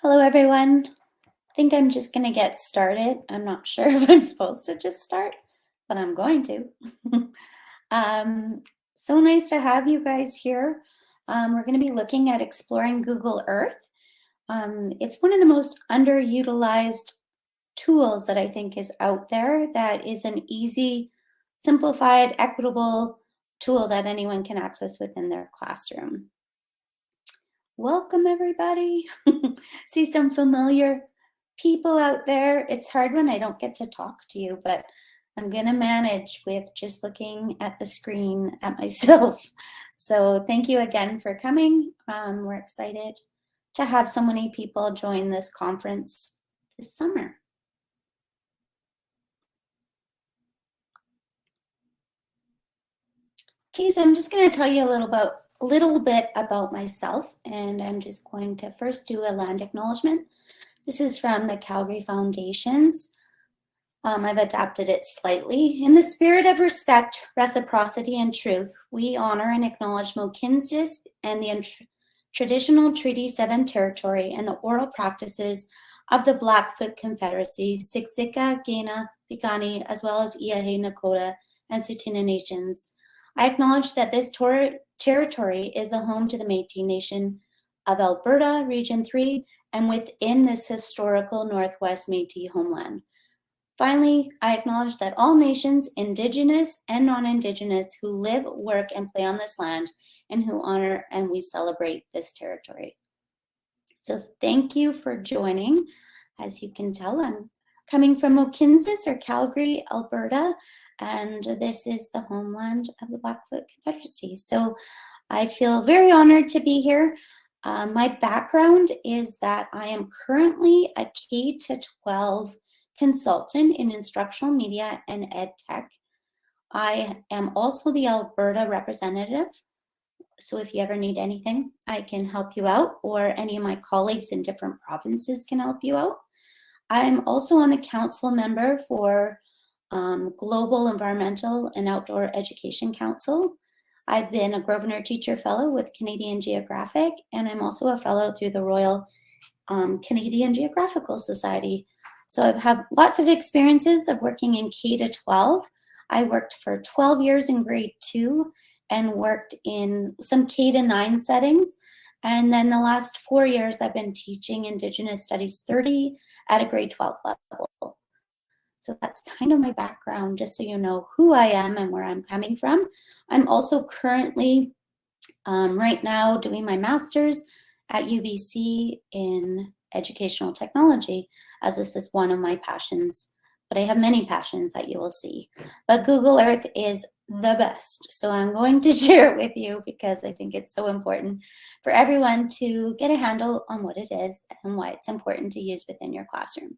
Hello, everyone. I think I'm just going to get started. I'm not sure if I'm supposed to just start, but I'm going to. So nice to have you guys here. We're going to be looking at exploring Google Earth. It's one of the most underutilized tools that I think is out there that is an easy, simplified, equitable tool that anyone can access within their classroom. Welcome, everybody. See some familiar people out there. It's hard when I don't get to talk to you, but I'm going to manage with just looking at the screen at myself. So thank you again for coming. We're excited to have so many people join this conference this summer. Okay, so I'm just going to tell you a little bit about myself, and I'm just going to first do a land acknowledgement. This is from the Calgary Foundations. I've adapted it slightly. In the spirit of respect, reciprocity, and truth, we honor and acknowledge Mohkinstsis and the traditional Treaty 7 territory and the oral practices of the Blackfoot Confederacy, Siksika, Kainai, Piikani, as well as Îyârhe Nakoda and Tsuut'ina nations. I acknowledge that this territory is the home to the Métis Nation of Alberta, Region 3, and within this historical Northwest Métis homeland. Finally, I acknowledge that all nations, Indigenous and non-Indigenous, who live, work, and play on this land, and who honor and we celebrate this territory. So thank you for joining. As you can tell, I'm coming from Mohkinstsis or Calgary, Alberta, and this is the homeland of the Blackfoot Confederacy. So I feel very honored to be here. My background is that I am currently a K-12 consultant in instructional media and EdTech. I am also the Alberta representative. So if you ever need anything, I can help you out, or any of my colleagues in different provinces can help you out. I'm also on the council member for Global Environmental and Outdoor Education Council. I've been a Grosvenor Teacher Fellow with Canadian Geographic, and I'm also a fellow through the Royal Canadian Geographical Society. So I've had lots of experiences of working in K-12. I worked for 12 years in grade 2 and worked in some K-9 settings. And then the last 4 years, I've been teaching Indigenous Studies 30 at a grade 12 level. So that's kind of my background, just so you know who I am and where I'm coming from. I'm also currently, right now, doing my master's at UBC in educational technology, as this is one of my passions. But I have many passions that you will see. But Google Earth is the best. So I'm going to share it with you because I think it's so important for everyone to get a handle on what it is and why it's important to use within your classroom.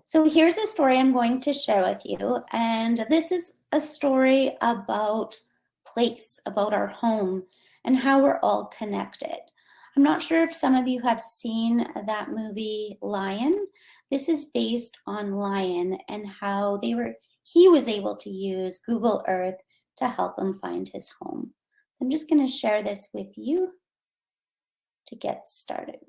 So here's a story I'm going to share with you, and this is a story about place, about our home, and how we're all connected. I'm not sure if some of you have seen that movie Lion. This is based on Lion and how he was able to use Google Earth to help him find his home. I'm just going to share this with you to get started.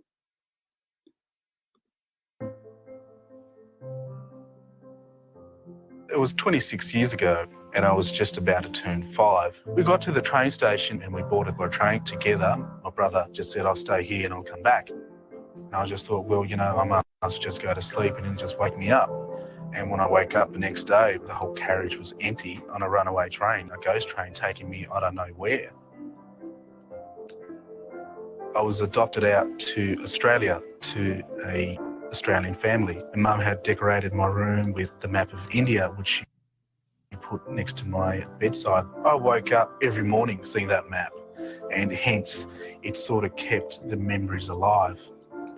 It was 26 years ago, and I was just about to turn 5. We got to the train station and we boarded a train together. My brother just said, I'll stay here and I'll come back. And I just thought, well, I might as well just go to sleep and then just wake me up. And when I wake up the next day, the whole carriage was empty on a runaway train, a ghost train taking me I don't know where. I was adopted out to Australia to a Australian family, and Mum had decorated my room with the map of India, which she put next to my bedside. I woke up every morning seeing that map, and hence it sort of kept the memories alive.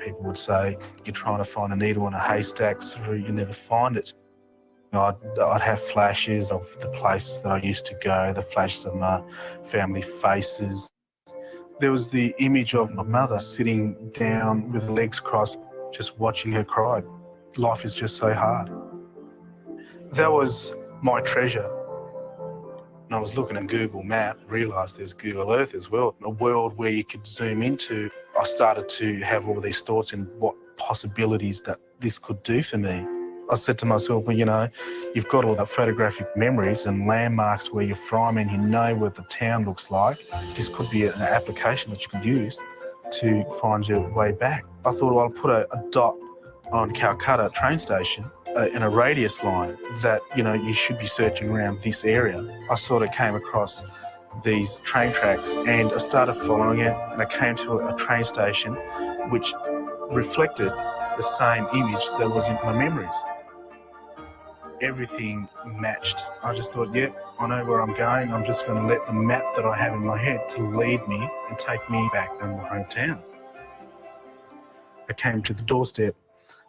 People would say, you're trying to find a needle in a haystack, so you never find it. I'd have flashes of the places that I used to go, the flashes of my family faces. There was the image of my mother sitting down with her legs crossed, just watching her cry. Life is just so hard. That was my treasure. And I was looking at Google Map, realised there's Google Earth as well, a world where you could zoom into. I started to have all these thoughts in what possibilities that this could do for me. I said to myself, well, you know, you've got all the photographic memories and landmarks where you're from and you know what the town looks like. This could be an application that you could use to find your way back. I thought, well, I'll put a dot on Calcutta train station in a radius line that, you know, you should be searching around this area. I sort of came across these train tracks and I started following it, and I came to a train station which reflected the same image that was in my memories. Everything matched. I just thought, yep, I know where I'm going. I'm just going to let the map that I have in my head to lead me and take me back to my hometown. I came to the doorstep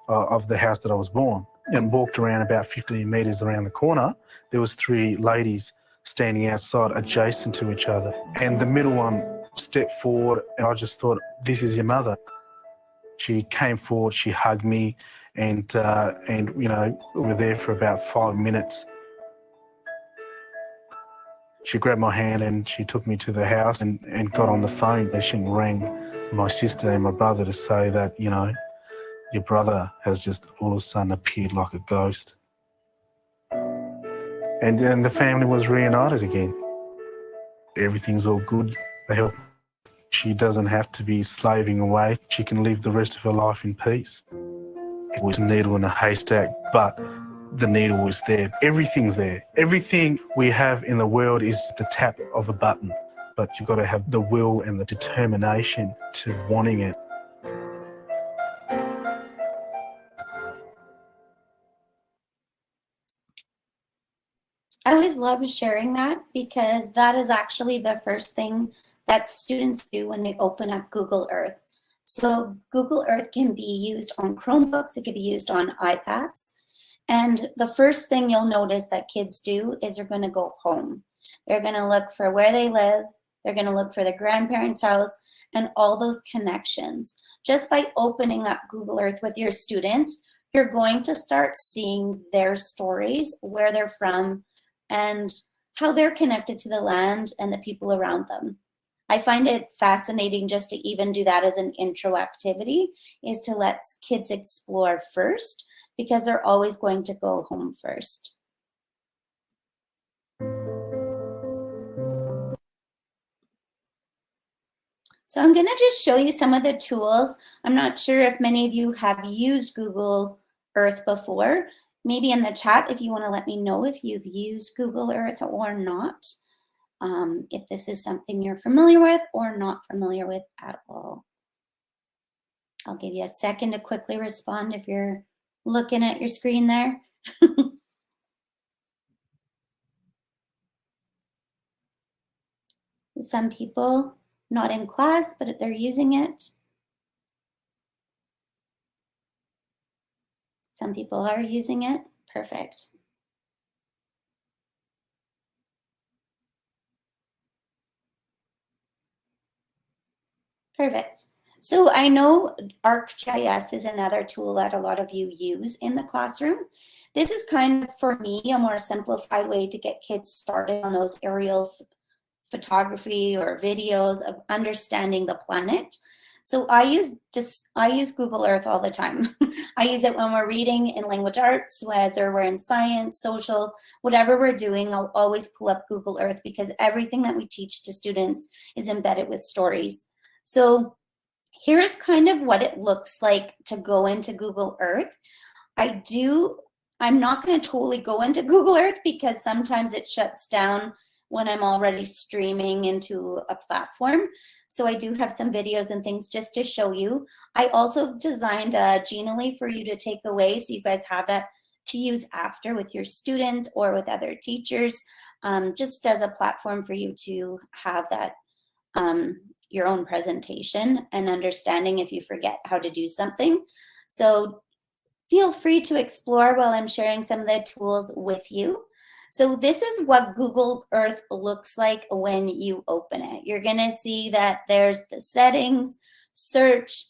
of the house that I was born and walked around about 15 metres around the corner. There was 3 ladies standing outside adjacent to each other, and the middle one stepped forward, and I just thought, this is your mother. She came forward, she hugged me, and you know, we were there for about 5 minutes. She grabbed my hand and she took me to the house and got on the phone. She rang my sister and my brother to say that, you know, your brother has just all of a sudden appeared like a ghost. And then the family was reunited again. Everything's all good. They help. She doesn't have to be slaving away. She can live the rest of her life in peace. It was a needle in a haystack, but the needle was there. Everything's there. Everything we have in the world is the tap of a button, but you've got to have the will and the determination to wanting it. I always love sharing that because that is actually the first thing that students do when they open up Google Earth. So Google Earth can be used on Chromebooks, it can be used on iPads. And the first thing you'll notice that kids do is they're going to go home. They're going to look for where they live, they're going to look for their grandparents' house, and all those connections. Just by opening up Google Earth with your students, you're going to start seeing their stories, where they're from, and how they're connected to the land and the people around them. I find it fascinating just to even do that as an intro activity, is to let kids explore first, because they're always going to go home first. So I'm going to just show you some of the tools. I'm not sure if many of you have used Google Earth before. Maybe in the chat if you want to let me know if you've used Google Earth or not, if this is something you're familiar with or not familiar with at all. I'll give you a second to quickly respond if you're looking at your screen there. Some people not in class, but they're using it. Some people are using it. Perfect. Perfect. So I know ArcGIS is another tool that a lot of you use in the classroom. This is kind of, for me, a more simplified way to get kids started on those aerial photography or videos of understanding the planet. So I use Google Earth all the time. I use it when we're reading in language arts, whether we're in science, social, whatever we're doing, I'll always pull up Google Earth because everything that we teach to students is embedded with stories. So here's kind of what it looks like to go into Google Earth. I'm not going to totally go into Google Earth because sometimes it shuts down when I'm already streaming into a platform. So I do have some videos and things just to show you. I also designed a Genially for you to take away, so you guys have that to use after with your students or with other teachers, just as a platform for you to have that your own presentation and understanding if you forget how to do something. So feel free to explore while I'm sharing some of the tools with you. So this is what Google Earth looks like when you open it. You're gonna see that there's the settings, search,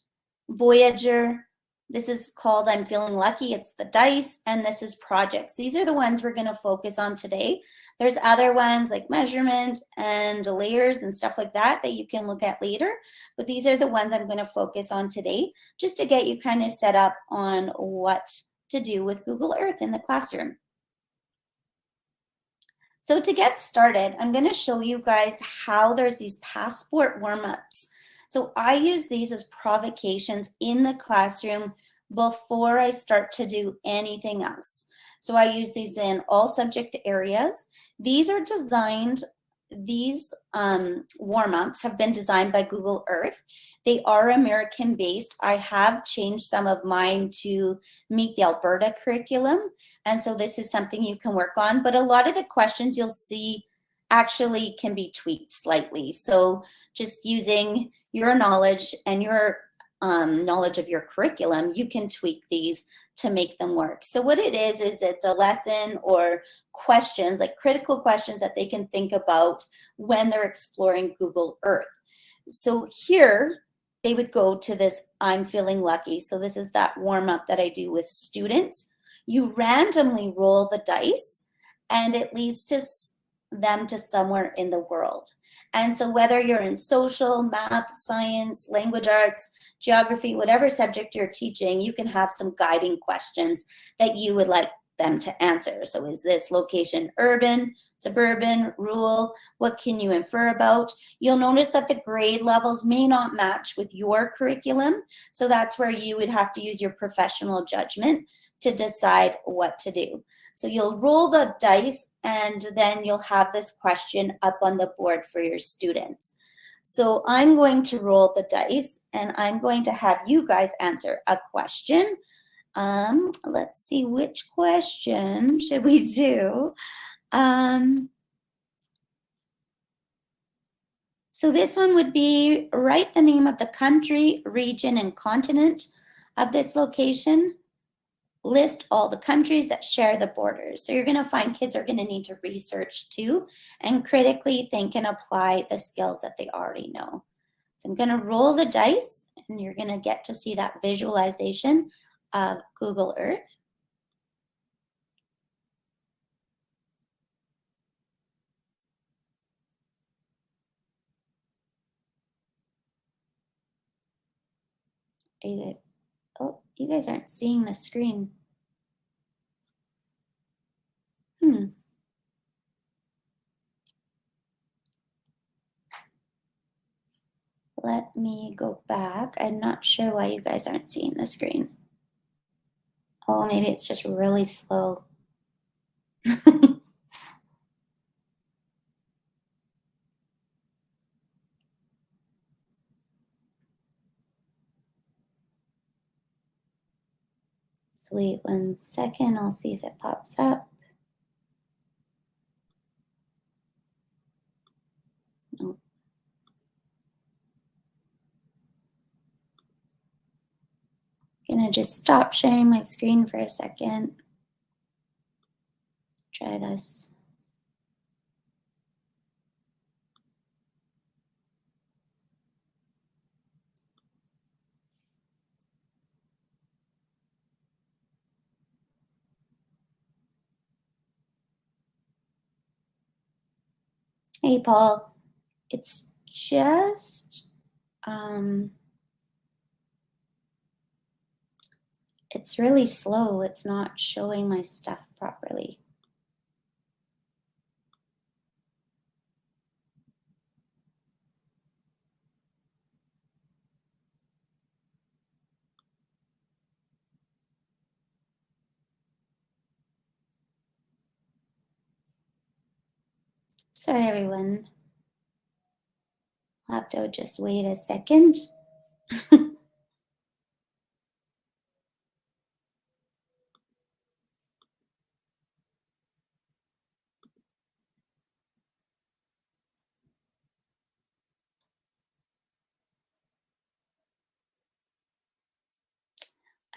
Voyager, This is called I'm Feeling Lucky. It's the dice, and this is projects. These are the ones we're going to focus on today. There's other ones like measurement and layers and stuff like that that you can look at later, but these are the ones I'm going to focus on today, just to get you kind of set up on what to do with Google Earth in the classroom. So to get started, I'm going to show you guys how there's these passport warm-ups. So I use these as provocations in the classroom before I start to do anything else. So I use these in all subject areas. These are designed, these warm-ups have been designed by Google Earth. They are American-based. I have changed some of mine to meet the Alberta curriculum. And so this is something you can work on, but a lot of the questions you'll see actually can be tweaked slightly. So just using your knowledge and your knowledge of your curriculum, you can tweak these to make them work. So what it is it's a lesson or questions, like critical questions that they can think about when they're exploring Google Earth. So here, they would go to this I'm Feeling Lucky. So this is that warm up that I do with students. You randomly roll the dice and it leads to them to somewhere in the world. And so whether you're in social, math, science, language arts, geography, whatever subject you're teaching, you can have some guiding questions that you would like them to answer. So is this location urban, suburban, rural? What can you infer about? You'll notice that the grade levels may not match with your curriculum. So that's where you would have to use your professional judgment to decide what to do. So you'll roll the dice and then you'll have this question up on the board for your students. So I'm going to roll the dice and I'm going to have you guys answer a question. Let's see, which question should we do? So this one would be write the name of the country, region, and continent of this location. List all the countries that share the borders. So you're going to find kids are going to need to research too and critically think and apply the skills that they already know. So I'm going to roll the dice and you're going to get to see that visualization of Google Earth. Oh, you guys aren't seeing the screen. Let me go back. I'm not sure why you guys aren't seeing the screen. Oh, maybe it's just really slow. So wait 1 second, I'll see if it pops up. Nope. Gonna just stop sharing my screen for a second. Try this. Hey, Paul. It's just, it's really slow. It's not showing my stuff properly. Sorry, everyone. I'll have to just wait a second.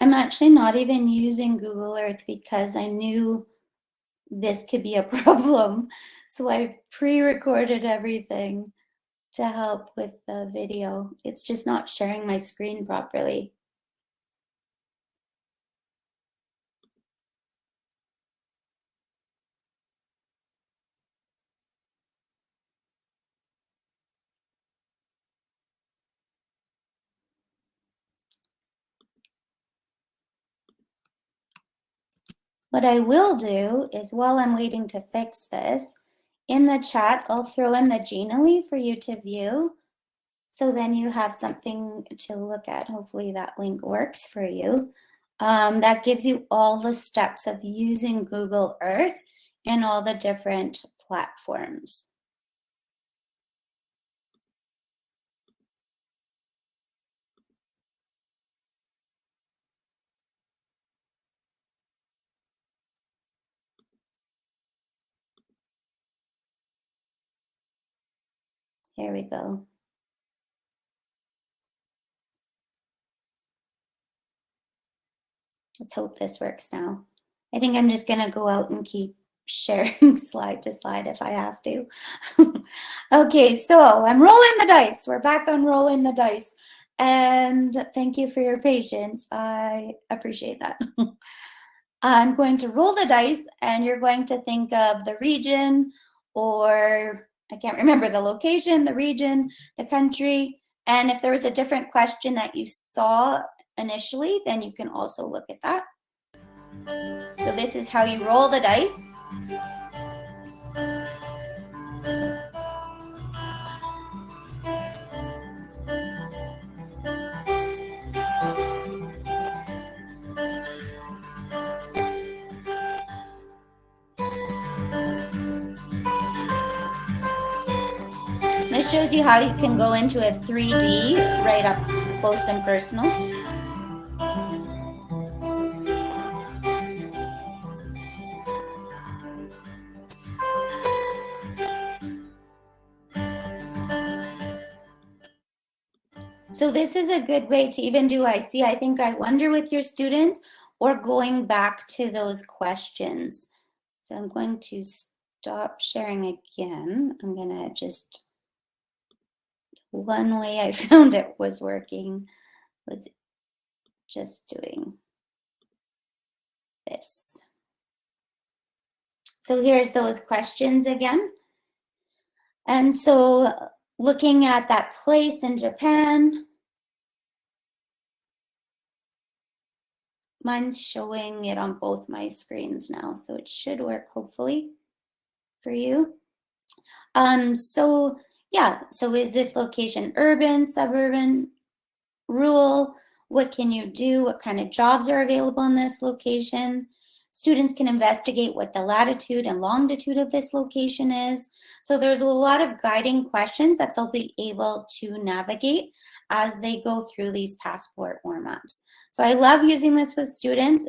I'm actually not even using Google Earth because I knew this could be a problem. So I pre-recorded everything to help with the video. It's just not sharing my screen properly. What I will do is, while I'm waiting to fix this, in the chat, I'll throw in the Genially for you to view. So then you have something to look at. Hopefully that link works for you. That gives you all the steps of using Google Earth and all the different platforms. Here we go. Let's hope this works now. I think I'm just gonna go out and keep sharing slide to slide if I have to. Okay, so I'm rolling the dice. We're back on rolling the dice. And thank you for your patience. I appreciate that. I'm going to roll the dice and you're going to think of the region, or I can't remember the location, the region, the country. And if there was a different question that you saw initially, then you can also look at that. So this is how you roll the dice. This shows you how you can go into a 3D right up close and personal. So this is a good way to even do I see, I think, I wonder with your students, or going back to those questions. So I'm going to stop sharing again. I'm gonna just, one way I found it was working was just doing this. So here's those questions again. And so looking at that place in Japan, mine's showing it on both my screens now, so it should work hopefully for you. So yeah, so is this location urban, suburban, rural? What can you do? What kind of jobs are available in this location? Students can investigate what the latitude and longitude of this location is. So there's a lot of guiding questions that they'll be able to navigate as they go through these passport warm-ups. So I love using this with students.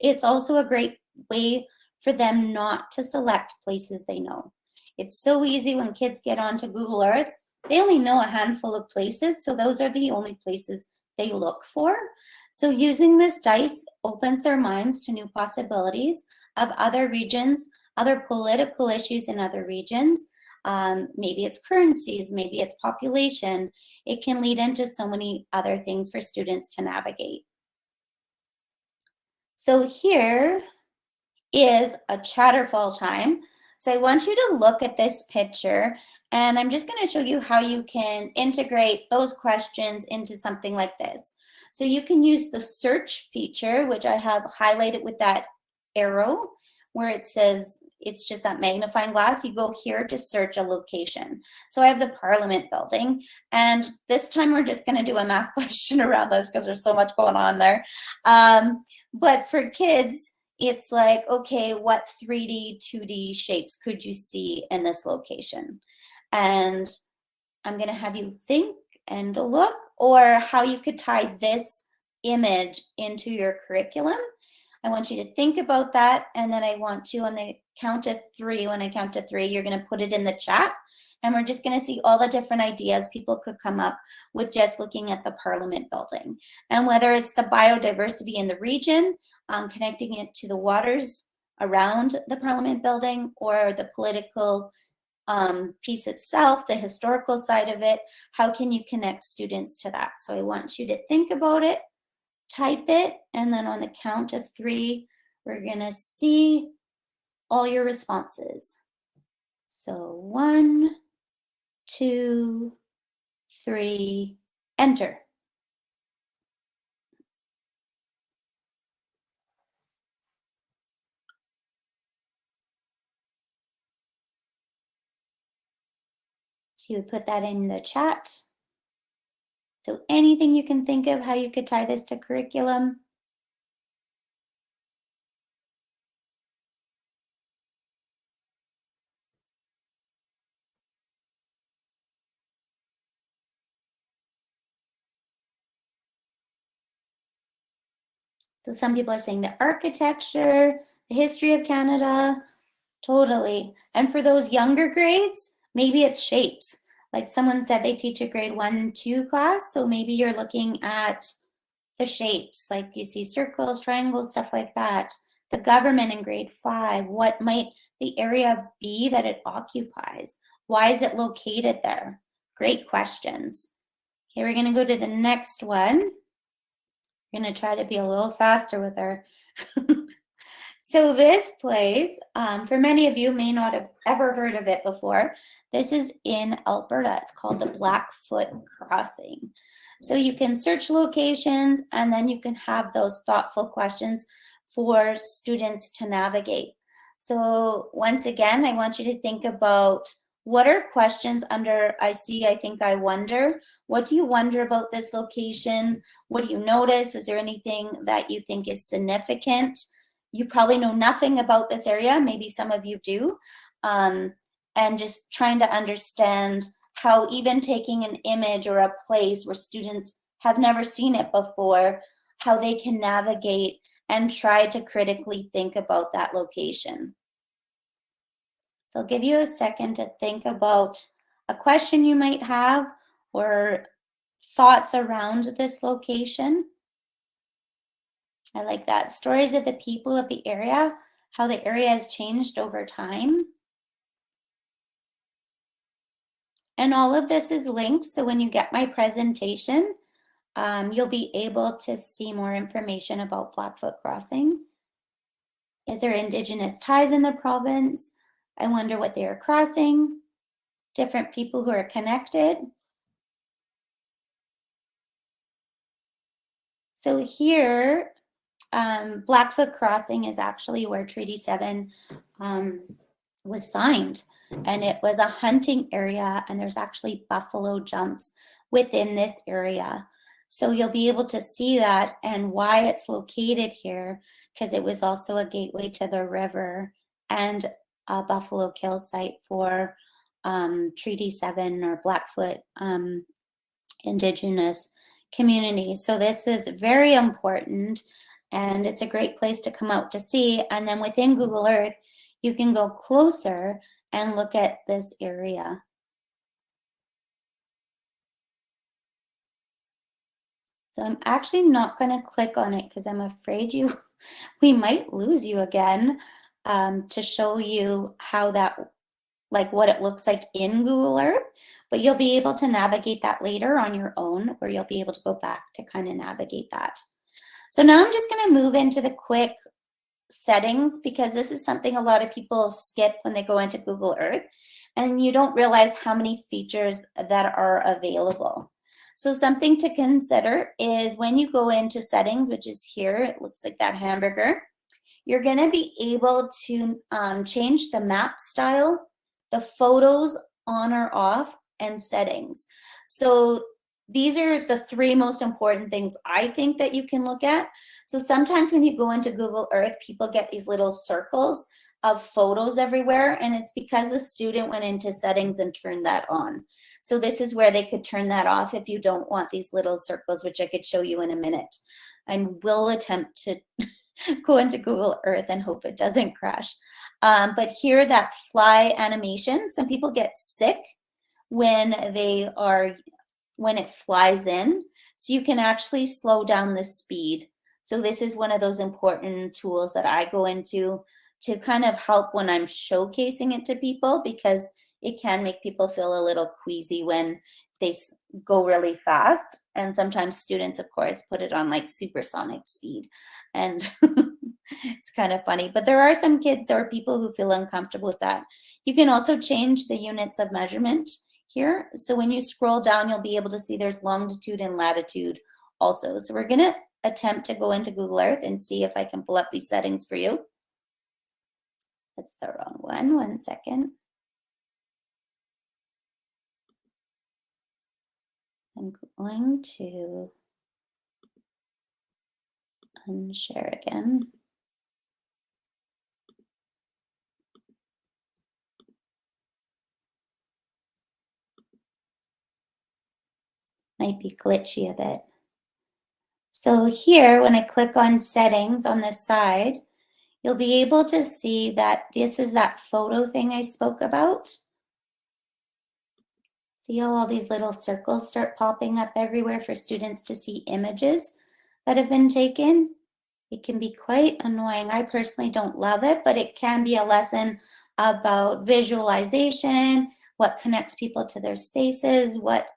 It's also a great way for them not to select places they know. It's so easy when kids get onto Google Earth. They only know a handful of places, so those are the only places they look for. So using this dice opens their minds to new possibilities of other regions, other political issues in other regions. Maybe it's currencies, maybe it's population. It can lead into so many other things for students to navigate. So here is a Chatterfall time. So I want you to look at this picture, and I'm just going to show you how you can integrate those questions into something like this. So you can use the search feature, which I have highlighted with that arrow where it says, it's just that magnifying glass. You go here to search a location. So I have the Parliament building, and this time we're just going to do a math question around this because there's so much going on there. But for kids, it's like, okay, what 3D, 2D shapes could you see in this location? And I'm going to have you think and look, or how you could tie this image into your curriculum. I want you to think about that, and then I want you, on the count of three, when I count to three, you're going to put it in the chat, and we're just going to see all the different ideas people could come up with just looking at the Parliament building. And whether it's the biodiversity in the region, connecting it to the waters around the Parliament building, or the political piece itself, the historical side of it, how can you connect students to that? So I want you to think about it, type it, and then on the count of three, we're gonna see all your responses. So 1, 2, 3, enter. So you would put that in the chat. So anything you can think of how you could tie this to curriculum. So some people are saying the architecture, the history of Canada, totally. And for those younger grades, maybe it's shapes. Like someone said they teach a grade 1-2 class, so maybe you're looking at the shapes, like you see circles, triangles, stuff like that. The government in grade 5, what might the area be that it occupies? Why is it located there? Great questions. Okay, we're going to go to the next one. We're going to try to be a little faster with her. So this place, for many of you may not have ever heard of it before. This is in Alberta. It's called the Blackfoot Crossing. So you can search locations and then you can have those thoughtful questions for students to navigate. So once again, I want you to think about what are questions under I see, I think, I wonder. What do you wonder about this location? What do you notice? Is there anything that you think is significant? You probably know nothing about this area. Maybe some of you do. And just trying to understand how even taking an image or a place where students have never seen it before, how they can navigate and try to critically think about that location. So I'll give you a second to think about a question you might have or thoughts around this location. I like that. Stories of the people of the area, how the area has changed over time. And all of this is linked, so when you get my presentation, you'll be able to see more information about Blackfoot Crossing. Is there Indigenous ties in the province? I wonder what they are crossing. Different people who are connected. So here, Blackfoot Crossing is actually where Treaty 7 was signed, and it was a hunting area, and there's actually buffalo jumps within this area. So you'll be able to see that and why it's located here, because it was also a gateway to the river and a buffalo kill site for Treaty 7 or Blackfoot Indigenous communities. So this was very important, and it's a great place to come out to see. And then within Google Earth, you can go closer and look at this area. So I'm actually not going to click on it because I'm afraid we might lose you again, to show you how that, like what it looks like in Google Earth, but you'll be able to navigate that later on your own, where you'll be able to go back to kind of navigate that. So now I'm just going to move into the quick settings, because this is something a lot of people skip when they go into Google Earth, and you don't realize how many features that are available. So something to consider is when you go into settings, which is here, it looks like that hamburger, you're going to be able to change the map style, the photos on or off, and settings. So these are the 3 most important things I think that you can look at. So sometimes when you go into Google Earth, people get these little circles of photos everywhere, and it's because the student went into settings and turned that on. So this is where they could turn that off if you don't want these little circles, which I could show you in a minute. I will attempt to go into Google Earth and hope it doesn't crash. But here, that fly animation, some people get sick when it flies in. So you can actually slow down the speed. So this is one of those important tools that I go into to kind of help when I'm showcasing it to people, because it can make people feel a little queasy when they go really fast. And sometimes students, of course, put it on like supersonic speed. And it's kind of funny. But there are some kids or people who feel uncomfortable with that. You can also change the units of measurement here. So when you scroll down, you'll be able to see there's longitude and latitude also. So we're going to attempt to go into Google Earth and see if I can pull up these settings for you. That's the wrong one. 1 second. I'm going to unshare again. Might be glitchy a bit. So here, when I click on settings on this side, you'll be able to see that this is that photo thing I spoke about. See how all these little circles start popping up everywhere for students to see images that have been taken? It can be quite annoying. I personally don't love it, but it can be a lesson about visualization, what connects people to their spaces, what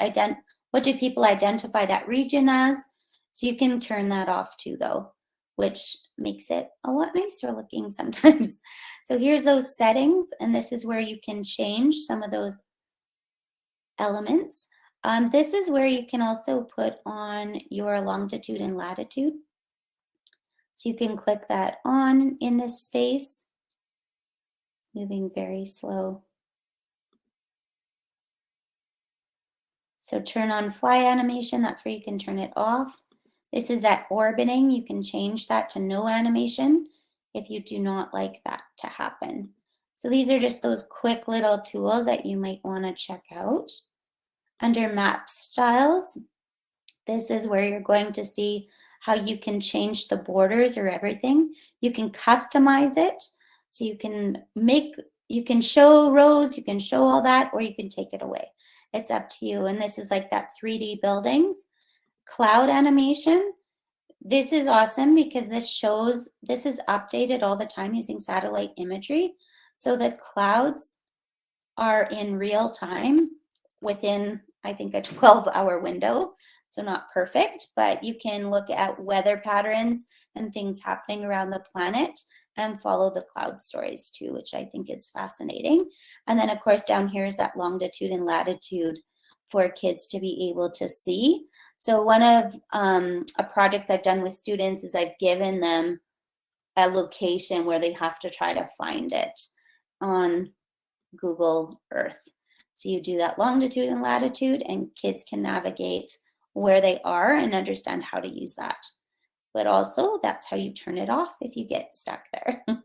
do people identify that region as. So you can turn that off too, though, which makes it a lot nicer looking sometimes. So here's those settings, and this is where you can change some of those elements. This is where you can also put on your longitude and latitude. So you can click that on in this space. It's moving very slow. So turn on fly animation, that's where you can turn it off. This is that orbiting, you can change that to no animation if you do not like that to happen. So these are just those quick little tools that you might want to check out. Under map styles, this is where you're going to see how you can change the borders or everything. You can customize it. So you can show roads, you can show all that, or you can take it away. It's up to you. And this is like that 3D buildings. Cloud animation. This is awesome because this is updated all the time using satellite imagery. So the clouds are in real time within, I think, a 12-hour window. So not perfect, but you can look at weather patterns and things happening around the planet and follow the cloud stories too, which I think is fascinating. And then of course down here is that longitude and latitude for kids to be able to see. So one of projects I've done with students is I've given them a location where they have to try to find it on Google Earth. So you do that longitude and latitude, and kids can navigate where they are and understand how to use that. But also, that's how you turn it off if you get stuck there. So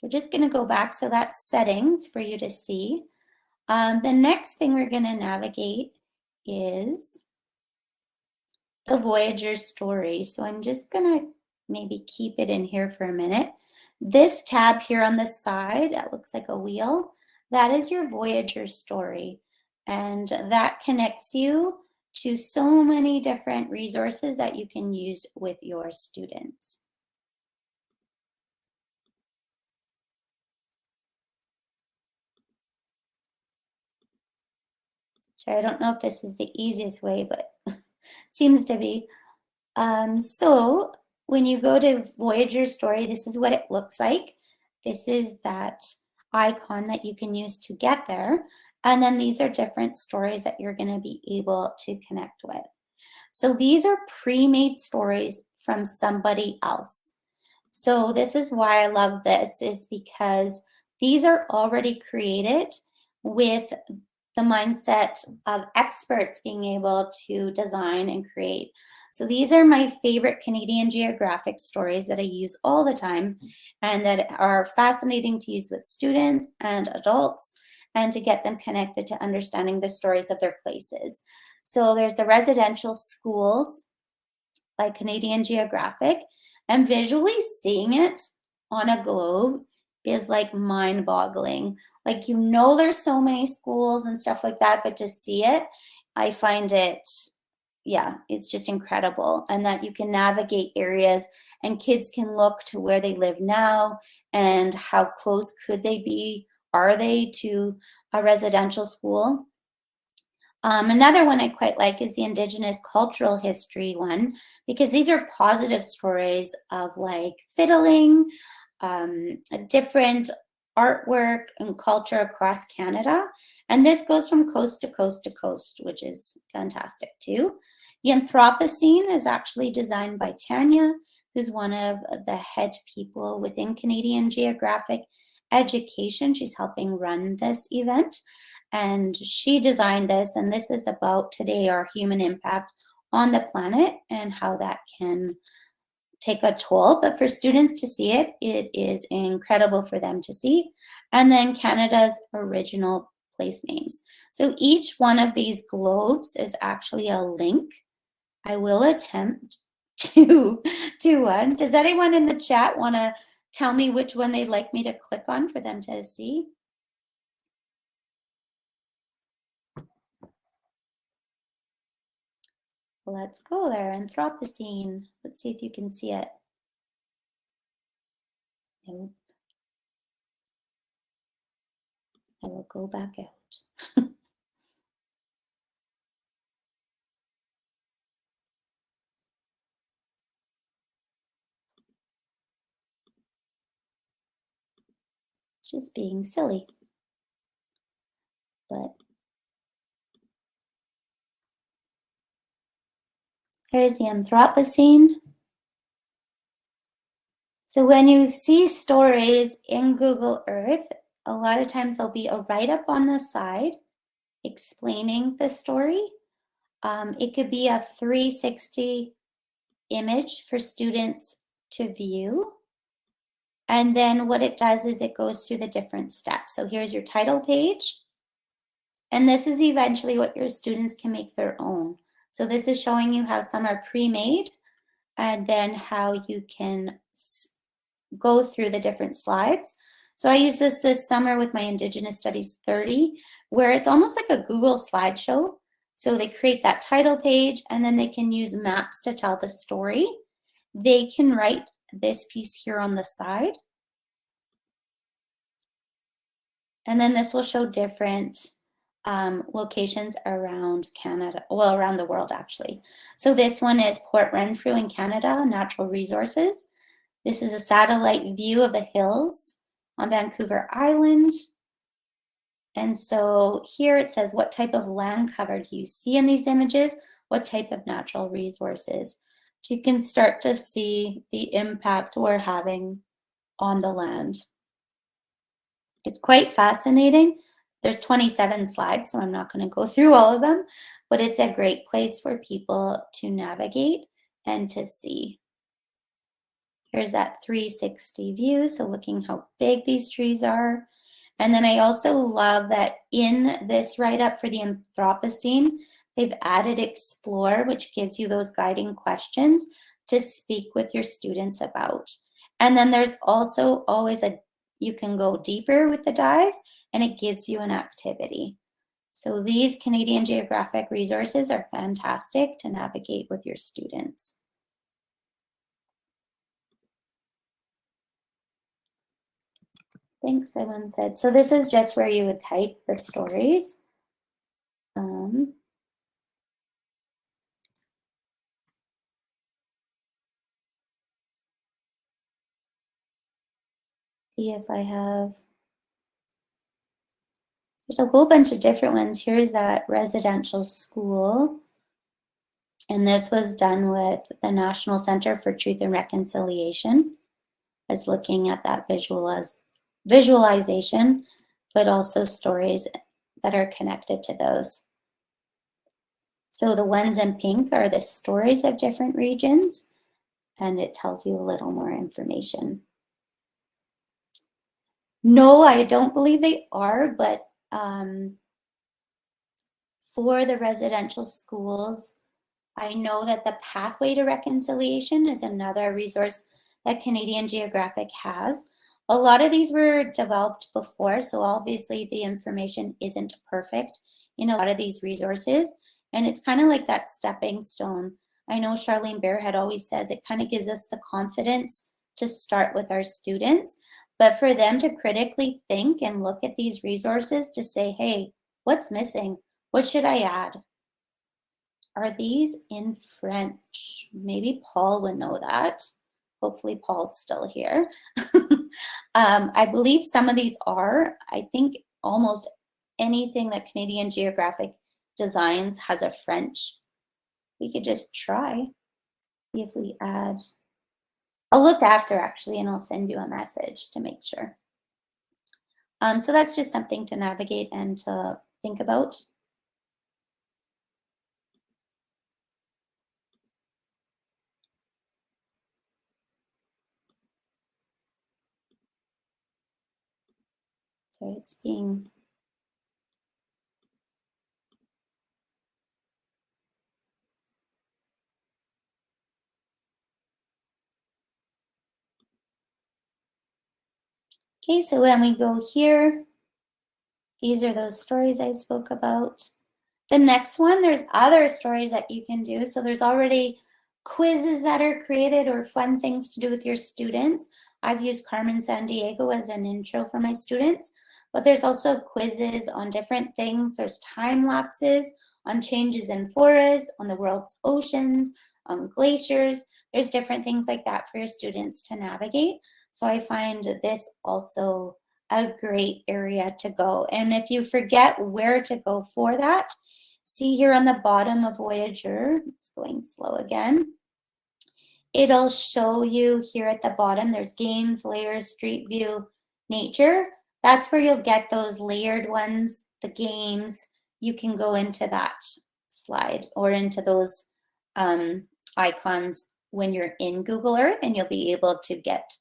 we're just going to go back. So that's settings for you to see. The next thing we're going to navigate is the Voyager story. So I'm just going to maybe keep it in here for a minute. This tab here on the side, that looks like a wheel, that is your Voyager story. And that connects you to so many different resources that you can use with your students. So I don't know if this is the easiest way, but it seems to be. So when you go to Voyager story, this is what it looks like. This is that icon that you can use to get there. And then these are different stories that you're going to be able to connect with. So these are pre-made stories from somebody else. So this is why I love this, is because these are already created with the mindset of experts being able to design and create. So these are my favorite Canadian Geographic stories that I use all the time and that are fascinating to use with students and adults and to get them connected to understanding the stories of their places. So there's the residential schools by Canadian Geographic, and visually seeing it on a globe is like mind-boggling. Like, you know, there's so many schools and stuff like that, but to see it, I find it, yeah, it's just incredible. And that you can navigate areas and kids can look to where they live now and how close could they be, are they, to a residential school. Another one I quite like is the Indigenous cultural history one, because these are positive stories of like fiddling, different artwork and culture across Canada. And this goes from coast to coast to coast, which is fantastic too. The Anthropocene is actually designed by Tanya, who's one of the head people within Canadian Geographic Education. She's helping run this event. And she designed this, and this is about today our human impact on the planet and how that can take a toll. But for students to see it, it is incredible for them to see. And then Canada's original place names. So each one of these globes is actually a link. I will attempt to do one. Does anyone in the chat want to tell me which one they'd like me to click on for them to see? Let's go there. Anthropocene. Let's see if you can see it. Nope. I will go back out. It's just being silly. But here's the Anthropocene. So when you see stories in Google Earth, a lot of times there'll be a write-up on the side explaining the story. It could be a 360 image for students to view. And then what it does is it goes through the different steps. So here's your title page. And this is eventually what your students can make their own. So this is showing you how some are pre-made and then how you can go through the different slides. So I use this summer with my Indigenous Studies 30, where it's almost like a Google slideshow. So they create that title page and then they can use maps to tell the story. They can write this piece here on the side. And then this will show different locations around Canada, well, around the world actually. So this one is Port Renfrew in Canada, natural resources. This is a satellite view of the hills on Vancouver Island. And so here it says, what type of land cover do you see in these images? What type of natural resources? So you can start to see the impact we're having on the land. It's quite fascinating. There's 27 slides, so I'm not going to go through all of them, but it's a great place for people to navigate and to see. Here's that 360 view, so looking how big these trees are. And then I also love that in this write-up for the Anthropocene, they've added Explore, which gives you those guiding questions to speak with your students about. And then there's also always you can go deeper with the dive, and it gives you an activity. So these Canadian Geographic resources are fantastic to navigate with your students. Thanks, someone said. So this is just where you would type the stories. See if I have, there's a whole bunch of different ones. Here's that residential school. And this was done with the National Center for Truth and Reconciliation, as looking at that visualization, but also stories that are connected to those. So the ones in pink are the stories of different regions, and it tells you a little more information. No, I don't believe they are, but for the residential schools, I know that the Pathway to Reconciliation is another resource that Canadian Geographic has. A lot of these were developed before, so obviously the information isn't perfect in a lot of these resources, and it's kind of like that stepping stone. I know Charlene Barehead always says it kind of gives us the confidence to start with our students, but for them to critically think and look at these resources to say, hey, what's missing? What should I add? Are these in French? Maybe Paul would know that. Hopefully Paul's still here. I believe some of these are. I think almost anything that Canadian Geographic designs has a French. We could just try. See if we add. I'll look after actually, and I'll send you a message to make sure. So that's just something to navigate and to think about. So it's being okay. So when we go here, these are those stories I spoke about. The next one, there's other stories that you can do. So there's already quizzes that are created or fun things to do with your students. I've used Carmen Sandiego as an intro for my students, but there's also quizzes on different things. There's time lapses on changes in forests, on the world's oceans, on glaciers. There's different things like that for your students to navigate. So I find this also a great area to go. And if you forget where to go for that, see here on the bottom of Voyager, it's going slow again. It'll show you here at the bottom, there's games, layers, street view, nature. That's where you'll get those layered ones, the games. You can go into that slide or into those icons when you're in Google Earth, and you'll be able to get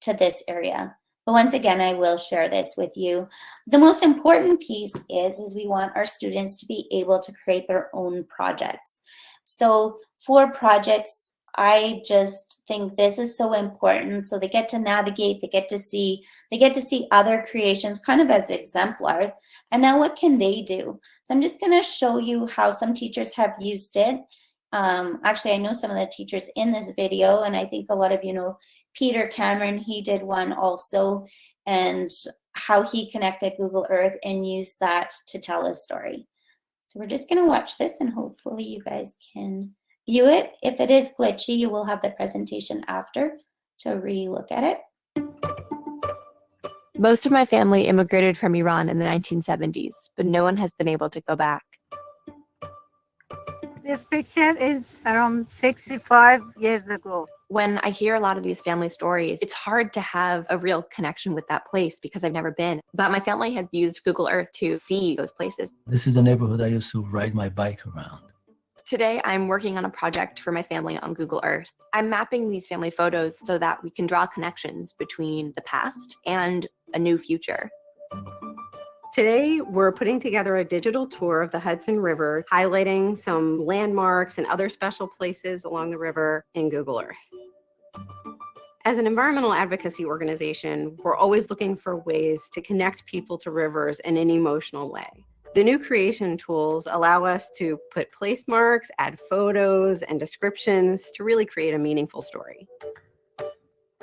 to this area. But once again, I will share this with you. The most important piece is we want our students to be able to create their own projects. So for projects, I just think this is so important. So they get to navigate, they get to see other creations kind of as exemplars. And now what can they do? So I'm just going to show you how some teachers have used it. Actually, I know some of the teachers in this video, and I think a lot of you know Peter Cameron, he did one also, and how he connected Google Earth and used that to tell a story. So we're just going to watch this, and hopefully you guys can view it. If it is glitchy, you will have the presentation after to re-look at it. Most of my family immigrated from Iran in the 1970s, but no one has been able to go back. This picture is around 65 years ago. When I hear a lot of these family stories, it's hard to have a real connection with that place because I've never been. But my family has used Google Earth to see those places. This is the neighborhood I used to ride my bike around. Today, I'm working on a project for my family on Google Earth. I'm mapping these family photos so that we can draw connections between the past and a new future. Today, we're putting together a digital tour of the Hudson River, highlighting some landmarks and other special places along the river in Google Earth. As an environmental advocacy organization, we're always looking for ways to connect people to rivers in an emotional way. The new creation tools allow us to put place marks, add photos and descriptions to really create a meaningful story.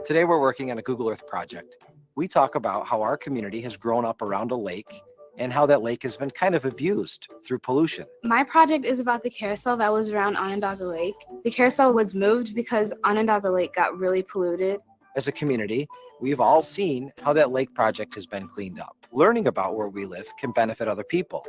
Today, we're working on a Google Earth project. We talk about how our community has grown up around a lake and how that lake has been kind of abused through pollution. My project is about the carousel that was around Onondaga Lake. The carousel was moved because Onondaga Lake got really polluted. As a community, we've all seen how that lake project has been cleaned up. Learning about where we live can benefit other people.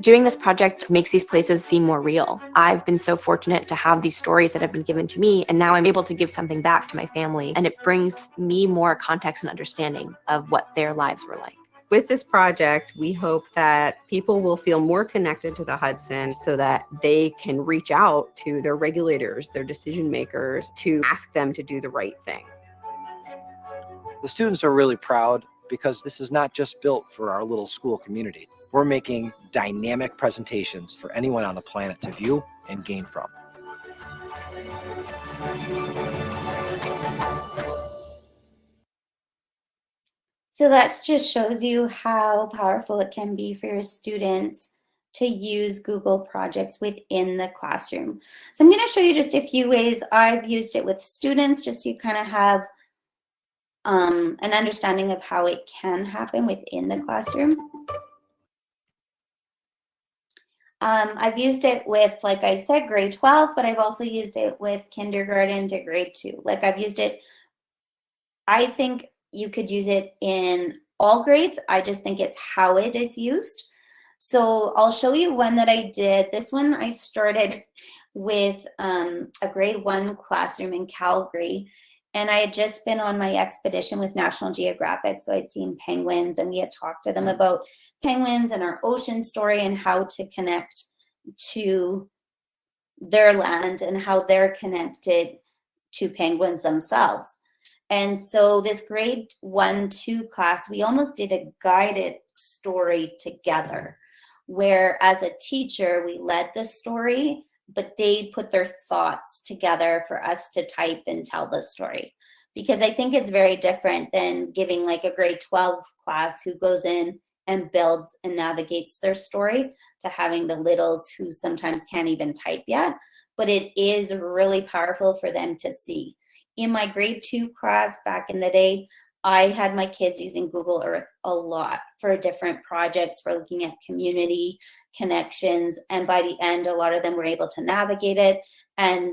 Doing this project makes these places seem more real. I've been so fortunate to have these stories that have been given to me, and now I'm able to give something back to my family, and it brings me more context and understanding of what their lives were like. With this project, we hope that people will feel more connected to the Hudson so that they can reach out to their regulators, their decision makers, to ask them to do the right thing. The students are really proud because this is not just built for our little school community. We're making dynamic presentations for anyone on the planet to view and gain from. So that just shows you how powerful it can be for your students to use Google projects within the classroom. So I'm going to show you just a few ways I've used it with students, just so you kind of have an understanding of how it can happen within the classroom. I've used it with, like I said, grade 12, but I've also used it with kindergarten to grade 2. Like I've used it, I think you could use it in all grades. I just think it's how it is used. So I'll show you one that I did. This one I started with a grade 1 classroom in Calgary. And I had just been on my expedition with National Geographic, so I'd seen penguins, and we had talked to them about penguins and our ocean story and how to connect to their land and how they're connected to penguins themselves. And so this grade 1-2 class, we almost did a guided story together, where as a teacher, we led the story, but they put their thoughts together for us to type and tell the story. Because I think it's very different than giving like a grade 12 class who goes in and builds and navigates their story, to having the littles who sometimes can't even type yet. But it is really powerful for them to see. In my grade 2 class back in the day, I had my kids using Google Earth a lot for different projects, for looking at community connections. And by the end, a lot of them were able to navigate it. And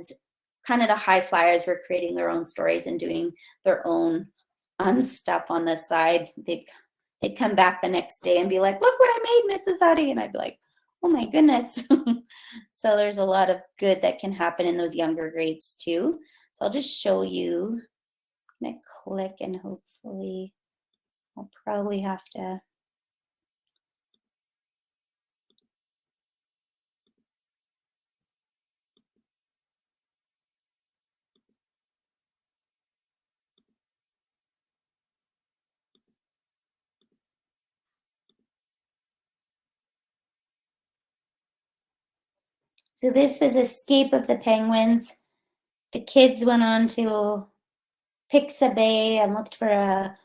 kind of the high flyers were creating their own stories and doing their own stuff on the side. They'd come back the next day and be like, look what I made, Mrs. Huddy. And I'd be like, oh my goodness. So there's a lot of good that can happen in those younger grades too. So I'll just show you. I'm gonna click and hopefully I'll probably have to. So this was Escape of the Penguins. The kids went on to Pixabay and looked for a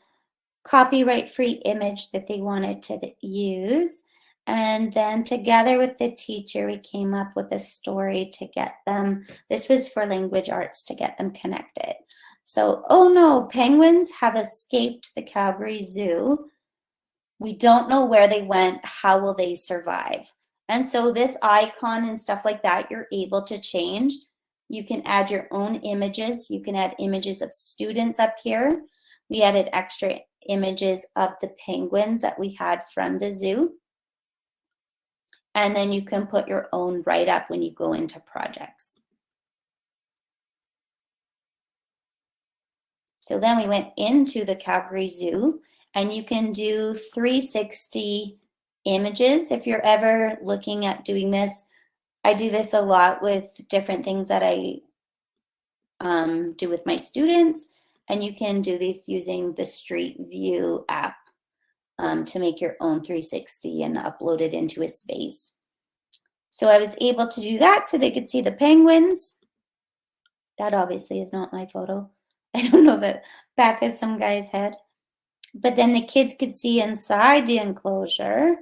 copyright-free image that they wanted to use. And then together with the teacher, we came up with a story to get them, this was for language arts, to get them connected. So, oh no, penguins have escaped the Calgary Zoo. We don't know where they went. How will they survive? And so this icon and stuff like that, you're able to change. You can add your own images. You can add images of students up here. We added extra images of the penguins that we had from the zoo. And then you can put your own write-up when you go into projects. So then we went into the Calgary Zoo, and you can do 360 images. If you're ever looking at doing this, I do this a lot with different things that I do with my students, and you can do these using the Street View app to make your own 360 and upload it into a space. So I was able to do that so they could see the penguins. That obviously is not my photo. I don't know, the back of some guy's head. But then the kids could see inside the enclosure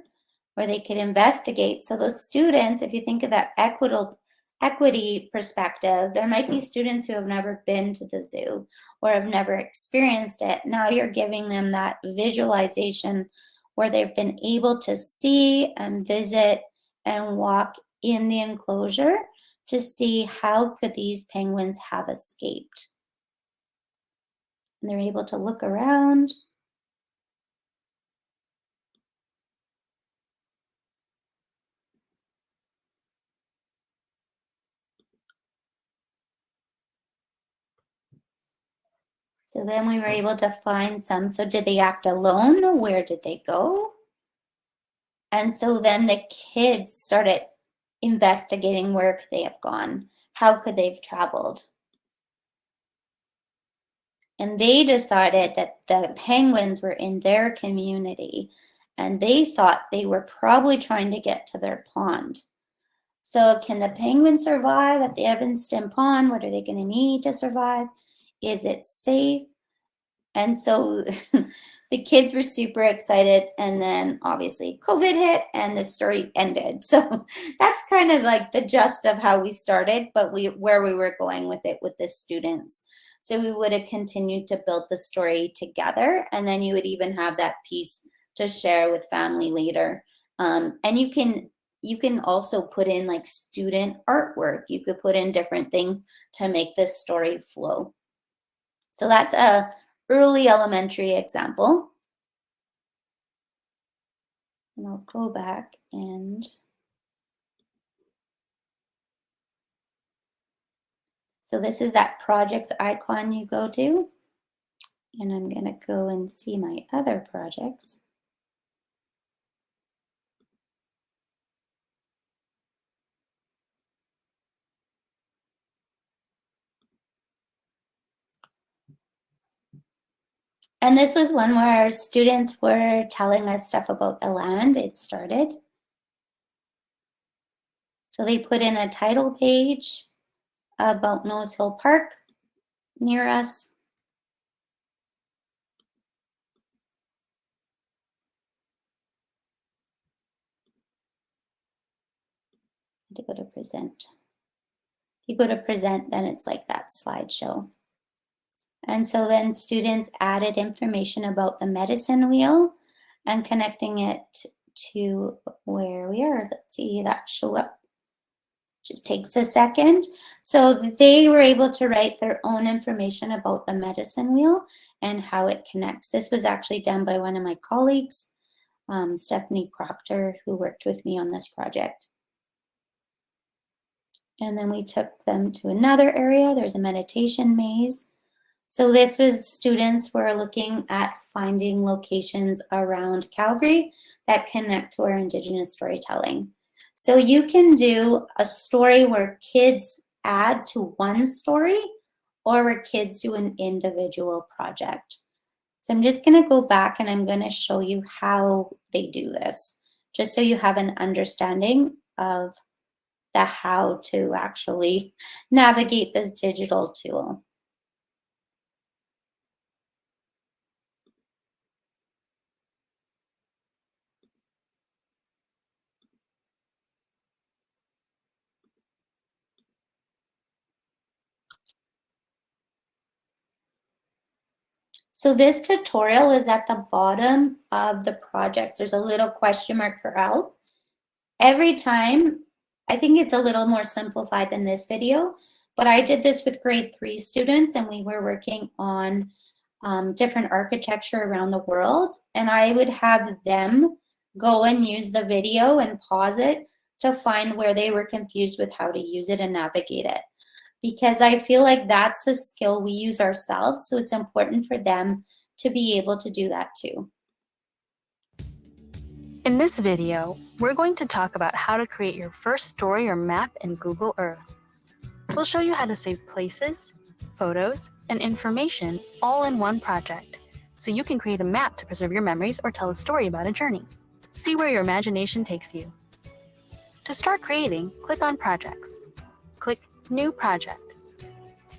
where they could investigate. So those students, if you think of that equity perspective, there might be students who have never been to the zoo or have never experienced it. Now you're giving them that visualization where they've been able to see and visit and walk in the enclosure to see how could these penguins have escaped. And they're able to look around. So then we were able to find some. So did they act alone? Where did they go? And so then the kids started investigating where could they have gone? How could they have traveled? And they decided that the penguins were in their community and they thought they were probably trying to get to their pond. So can the penguins survive at the Evanston Pond? What are they going to need to survive? Is it safe? And so the kids were super excited. And then obviously COVID hit and the story ended. So that's kind of like the gist of how we started, but where we were going with it with the students. So we would have continued to build the story together. And then you would even have that piece to share with family later. And you can also put in like student artwork. You could put in different things to make this story flow. So that's a early elementary example. And I'll go back and So this is that projects icon you go to. And I'm going to go and see my other projects. And this was one where our students were telling us stuff about the land it started. So they put in a title page about Nose Hill Park near us. To go to present. If you go to present, then it's like that slideshow. And so then students added information about the medicine wheel and connecting it to where we are. Let's see that show up. Just takes a second. So they were able to write their own information about the medicine wheel and how it connects. This was actually done by one of my colleagues, Stephanie Proctor, who worked with me on this project. And then we took them to another area. There's a meditation maze. So this was students were looking at finding locations around Calgary that connect to our Indigenous storytelling. So you can do a story where kids add to one story or where kids do an individual project. So I'm just going to go back and I'm going to show you how they do this, just so you have an understanding of the how to actually navigate this digital tool. So this tutorial is at the bottom of the projects. There's a little question mark for help. Every time, I think it's a little more simplified than this video, but I did this with grade 3 students and we were working on different architecture around the world. And I would have them go and use the video and pause it to find where they were confused with how to use it and navigate it. Because I feel like that's a skill we use ourselves, so it's important for them to be able to do that too. In this video, we're going to talk about how to create your first story or map in Google Earth. We'll show you how to save places, photos, and information all in one project, so you can create a map to preserve your memories or tell a story about a journey. See where your imagination takes you. To start creating, click on Projects. Click New Project.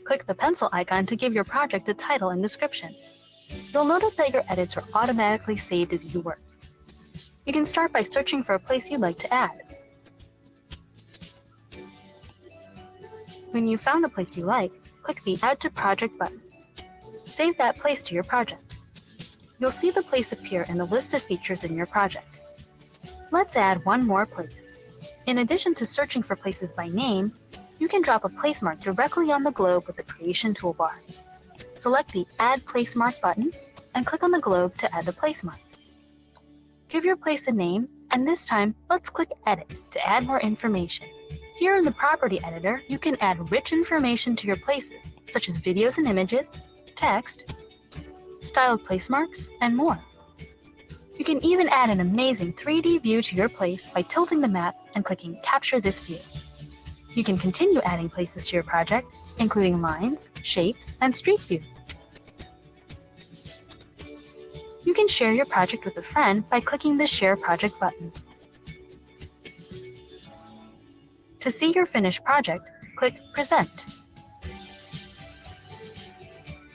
Click the pencil icon to give your project a title and description. You'll notice that your edits are automatically saved as you work. You can start by searching for a place you'd like to add. When you've found a place you like, click the Add to Project button. Save that place to your project. You'll see the place appear in the list of features in your project. Let's add one more place. In addition to searching for places by name, you can drop a place mark directly on the globe with the Creation toolbar. Select the Add Place Mark button and click on the globe to add the place mark. Give your place a name, and this time, let's click Edit to add more information. Here in the Property Editor, you can add rich information to your places, such as videos and images, text, styled place marks, and more. You can even add an amazing 3D view to your place by tilting the map and clicking Capture this view. You can continue adding places to your project, including lines, shapes, and street view. You can share your project with a friend by clicking the Share Project button. To see your finished project, click Present.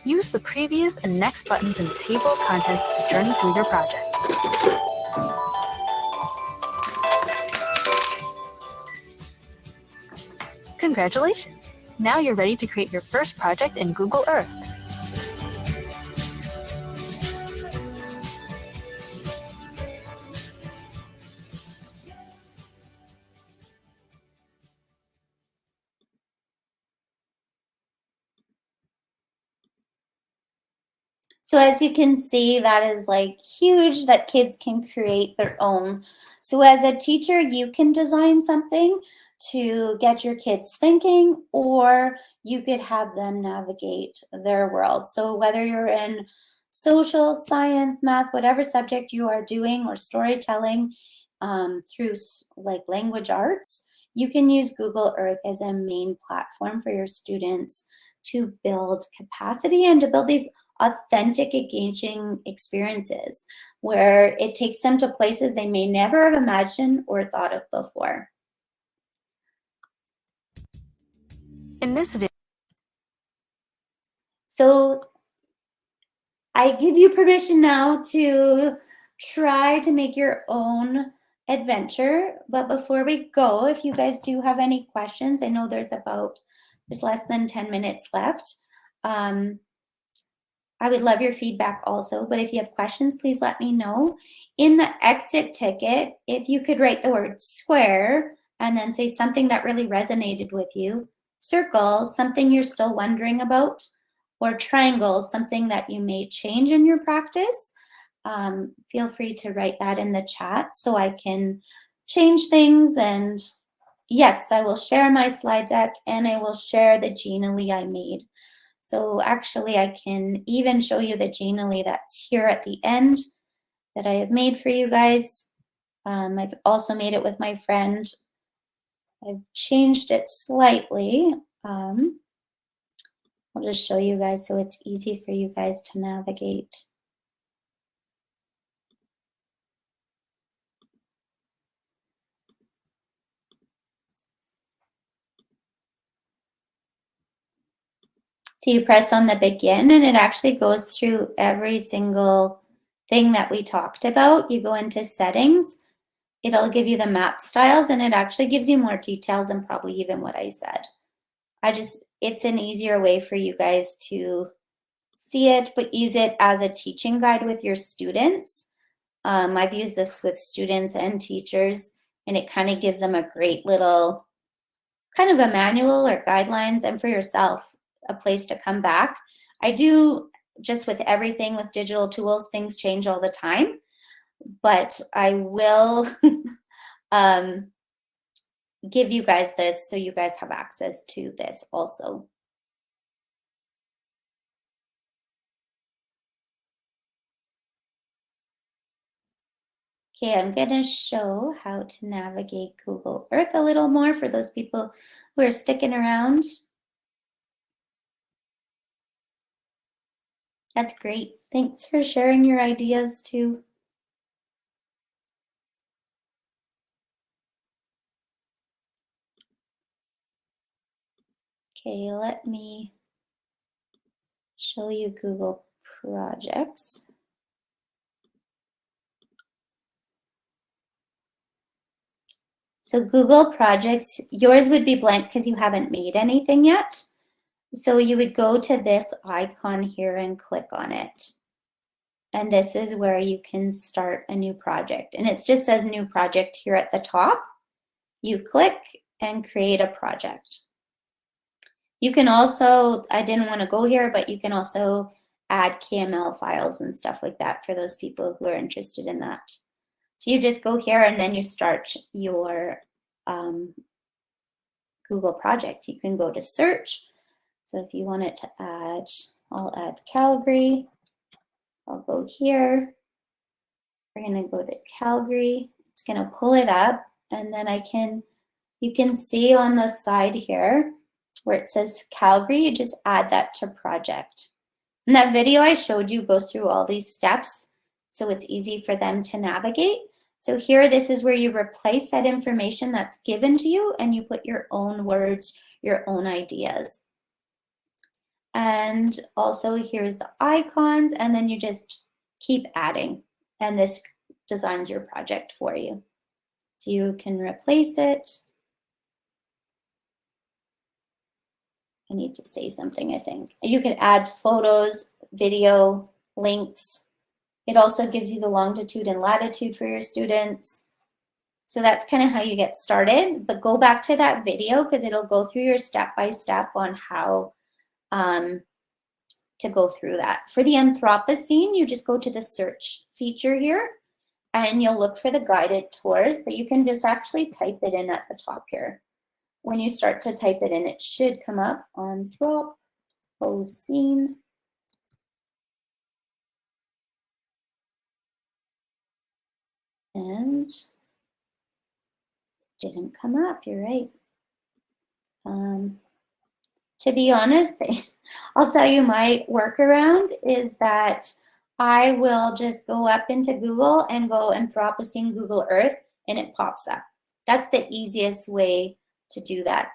Use the Previous and Next buttons in the table of contents to journey through your project. Congratulations! Now you're ready to create your first project in Google Earth. So as you can see, that is like huge that kids can create their own. So as a teacher, you can design something to get your kids thinking, or you could have them navigate their world. So whether you're in social, science, math, whatever subject you are doing, or storytelling through like language arts, you can use Google Earth as a main platform for your students to build capacity and to build these authentic, engaging experiences where it takes them to places they may never have imagined or thought of before. In this video, So I give you permission now to try to make your own adventure. But before we go, if you guys do have any questions, I know there's less than 10 minutes left. I would love your feedback also, but if you have questions, please let me know. In the exit ticket, if you could write the word square and then say something that really resonated with you, circle, something you're still wondering about, or triangle, something that you may change in your practice. Feel free to write that in the chat so I can change things. And yes, I will share my slide deck and I will share the Genially I made. So actually I can even show you the Genially that's here at the end that I have made for you guys. I've also made it with my friend. I've changed it slightly. I'll just show you guys so it's easy for you guys to navigate. So you press on the begin and it actually goes through every single thing that we talked about. You go into settings, it'll give you the map styles and it actually gives you more details than probably even what I said. It's an easier way for you guys to see it, but use it as a teaching guide with your students. I've used this with students and teachers and it kind of gives them a great little kind of a manual or guidelines, and for yourself, a place to come back. I do, just with everything with digital tools, things change all the time, but I will give you guys this so you guys have access to this also. Okay, I'm going to show how to navigate Google Earth a little more for those people who are sticking around. That's great. Thanks for sharing your ideas too. Okay, let me show you Google Projects. So Google Projects, yours would be blank because you haven't made anything yet. So you would go to this icon here and click on it. And this is where you can start a new project. And it just says new project here at the top. You click and create a project. You can also, I didn't want to go here, but you can also add KML files and stuff like that for those people who are interested in that. So you just go here and then you start your Google project. You can go to search. So if you wanted to add, I'll add Calgary. I'll go here. We're going to go to Calgary. It's going to pull it up and then you can see on the side here where it says Calgary, you just add that to project. And that video I showed you goes through all these steps so it's easy for them to navigate. So here, this is where you replace that information that's given to you and you put your own words, your own ideas. And also here's the icons and then you just keep adding and this designs your project for you. So you can replace it. I need to say something, I think. You can add photos, video, links. It also gives you the longitude and latitude for your students. So that's kind of how you get started, but go back to that video because it'll go through your step-by-step on how to to go through that. For the Anthropocene, you just go to the search feature here and you'll look for the guided tours, but you can just actually type it in at the top here. When you start to type it in, it should come up on Anthropocene. And didn't come up, you're right. To be honest, I'll tell you my workaround is that I will just go up into Google and go Anthropocene Google Earth and it pops up. That's the easiest way to do that.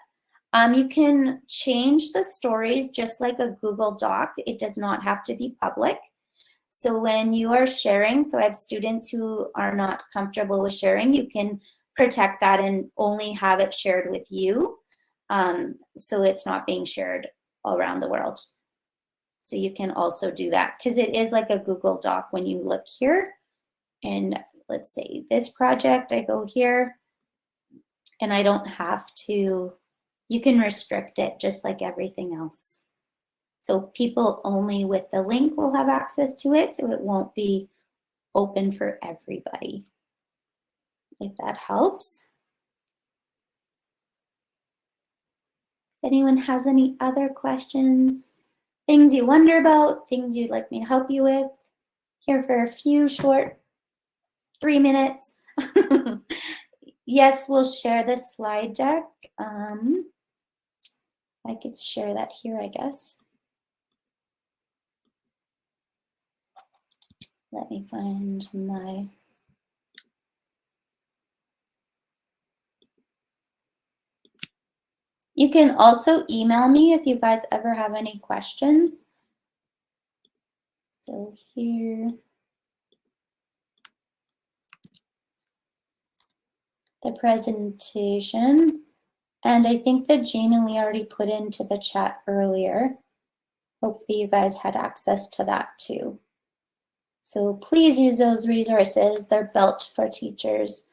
You can change the stories just like a Google Doc. It does not have to be public. So when you are sharing, so I have students who are not comfortable with sharing, you can protect that and only have it shared with you. So it's not being shared all around the world. So you can also do that because it is like a Google Doc when you look here. And let's say this project, I go here and I don't have to, you can restrict it just like everything else. So people only with the link will have access to it, so it won't be open for everybody. If that helps. If anyone has any other questions, things you wonder about, things you'd like me to help you with, here for a few short 3 minutes. Yes, we'll share the slide deck. I could share that here, I guess. Let me find my... You can also email me if you guys ever have any questions. So here, the presentation, and I think that Jean and we already put into the chat earlier. Hopefully you guys had access to that too. So please use those resources. They're built for teachers.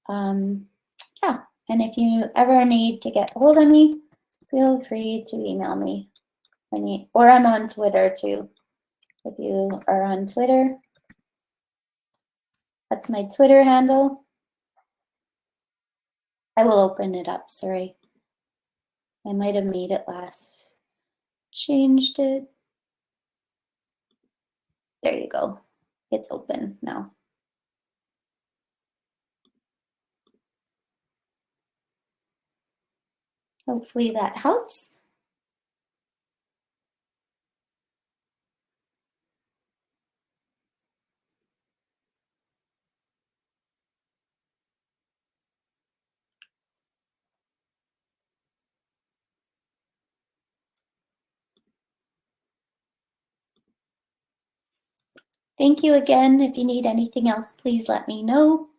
Yeah, and if you ever need to get hold of me, feel free to email me. Or I'm on Twitter too. If you are on Twitter, that's my Twitter handle. I will open it up, sorry. I might have made it last. Changed it. There you go. It's open now. Hopefully that helps. Thank you again. If you need anything else, please let me know.